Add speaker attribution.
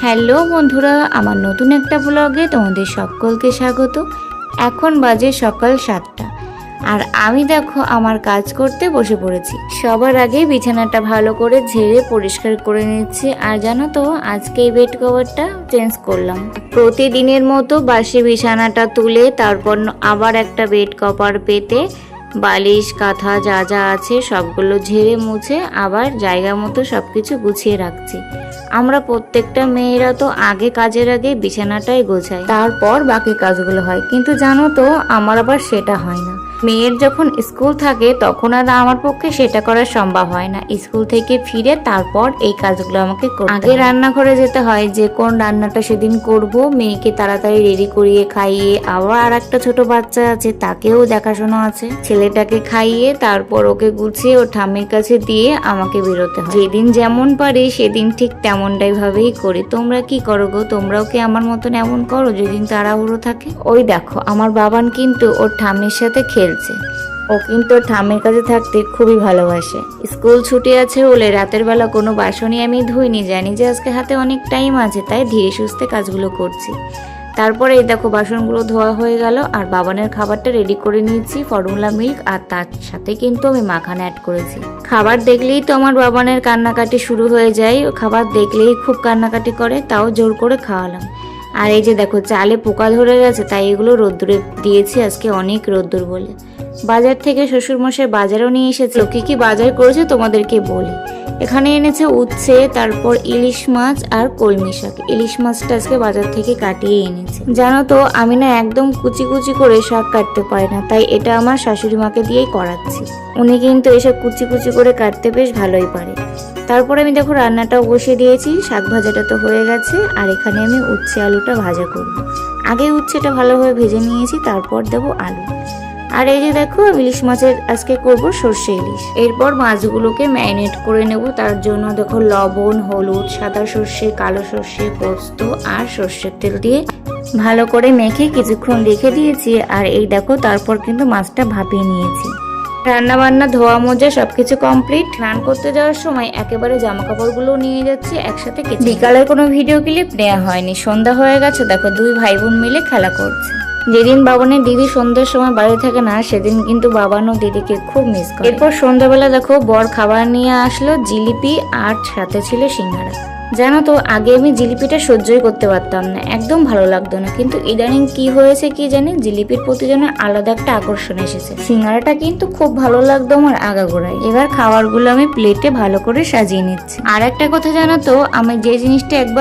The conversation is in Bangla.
Speaker 1: হ্যালো বন্ধুরা, আমার নতুন একটা ব্লগে তোমাদের সকলকে স্বাগত। এখন বাজে সকাল 7টা আর আমি দেখো আমার কাজ করতে বসে পড়েছি। সবার আগে বিছানাটা ভালো করে ঝেড়ে পরিষ্কার করে নিচ্ছি। আর জানো তো, আজকে এই বেড কভারটা চেঞ্জ করলাম। প্রতিদিনের মতো বাসি বিছানাটা তুলে তারপর আবার একটা বেড কভার পেতে বালিশ কাঁথা যা যা আছে সবগুলো ঝেড়ে মুছে আবার জায়গা মতো সবকিছু গুছিয়ে রাখছি। আমরা প্রত্যেকটা মেয়েরা তো আগে কাজের আগে বিছানাটাই গোছাই, তারপর বাকি কাজগুলো হয়। কিন্তু জানো তো, আমার আবার সেটা হয় না। মেয়ের যখন স্কুল থাকে তখন আর আমার পক্ষে সেটা করা সম্ভব হয় না। স্কুল থেকে ফিরে তারপর এই কাজগুলো আমাকে করতে আগে রান্নাঘরে যেতে হয়, যে কোন রান্নাটা সেদিন করব, মেয়েকে তাড়াতাড়ি রেডি করিয়ে খাইয়ে, আবার আর একটা ছোট বাচ্চা আছে তাকেও দেখাশোনা আছে, ছেলেটাকে খাইয়ে তারপর ওকে গুছিয়ে ও ঠাম্মির কাছে দিয়ে আমাকে বেরোতে হয়। যেদিন যেমন পারি সেদিন ঠিক তেমনটাই ভাবেই করি। তোমরা কি করো গো? তোমরাও কি আমার মতন এমন করো যেদিন তাড়াহুড়ো থাকে? ওই দেখো, আমার বাবান কিন্তু ওর ঠাম্মির সাথে খেলছে। ও কিন্তু ওর ঠাম্মির কাছে থাকতে খুবই ভালোবাসে। স্কুল ছুটি আছে বলে রাতের বেলা কোনো বাসনই আমি ধুইনি, জানি যে আজকে হাতে অনেক টাইম আছে, তাই ধীরে সুস্থে কাজগুলো করছি। তারপরে এই দেখো বাসনগুলো ধোয়া হয়ে গেল আর বাবানের খাবারটা রেডি করে নিয়েছি, ফর্মুলা মিল্ক, আর তার সাথে কিন্তু আমি মাখানা অ্যাড করেছি। খাবার দেখলেই তো আমার বাবানের কান্নাকাটি শুরু হয়ে যায়। খাবার দেখলেই খুব কান্নাকাটি করে, তাও জোর করে খাওয়ালাম। আর এই যে দেখো চালে পোকা ধরে গেছে, তাই এগুলো রোদ্দুরে দিয়েছি, আজকে অনেক রোদ্দুর বলে। বাজার থেকে শ্বশুরমশাই বাজারও নিয়ে এসেছে। কি কি বাজার করেছে তোমাদেরকে বলি। এখানে এনেছে উচ্ছে, তারপর ইলিশ মাছ আর কলমি শাক। ইলিশ মাছটা আজকে বাজার থেকে কাটিয়ে এনেছে। জানো তো, আমি না একদম কুচি কুচি করে শাক কাটতে পারি না, তাই এটা আমার শাশুড়ি মাকে দিয়েই করাচ্ছি। উনি কিন্তু এসব কুচি কুচি করে কাটতে বেশ ভালোই পারে। তারপরে আমি দেখো রান্নাটাও বসিয়ে দিয়েছি, শাক ভাজাটা তো হয়ে গেছে। আর এখানে আমি উচ্ছে আলুটা ভাজা করব। আগে উচ্ছেটা ভালোভাবে ভেজে নিয়েছি, তারপর দেবো আলু। আর এই যে দেখো, ইলিশ মাছের আজকে করব সর্ষে ইলিশ। এরপর মাছগুলোকে ম্যারিনেট করে নেব। তার জন্য দেখো লবণ, হলুদ, সাদা সর্ষে, কালো সর্ষে, পোস্ত আর সর্ষের তেল দিয়ে ভালো করে মেখে কিছুক্ষণ রেখে দিয়েছি। আর এই দেখো তারপর কিন্তু মাছটা ভাপিয়ে নিয়েছি। রান্না বান্না ধোয়া মোজা সবকিছু কমপ্লিট। স্নান করতে যাওয়ার সময় একেবারে জামা কাপড়গুলো নিয়ে যাচ্ছি একসাথে। বিকালের কোনো ভিডিও ক্লিপ নেওয়া হয়নি, সন্ধ্যা হয়ে গেছে। দেখো দুই ভাই বোন মিলে খেলা করছে। যেদিন বাবানের দিদি সন্ধ্যার সময় বাড়ি থাকে না, সেদিন কিন্তু বাবানও দিদিকে খুব মিস করে। এরপর সন্ধ্যাবেলা দেখো বর খাবার নিয়ে আসলো, জিলিপি আর সাথে ছিল সিঙ্গারা। জানো তো, আগে আমি জিলিপিটা সহ্যই করতে পারতাম না, একদম ভালো লাগতো না। কিন্তু ইদানিং কি হয়েছে কি জানি, জিলিপির প্রতি যেন আলাদা একটা আকর্ষণ এসেছে। সিঙ্গারাটা কিন্তু খুব ভালো লাগতো আমার আগাগোড়ায়। এবার খাবারগুলো আমি প্লেটে ভালো করে সাজিয়ে নিচ্ছি। আর একটা কথা জানো তো, আমি যে জিনিসটা একবার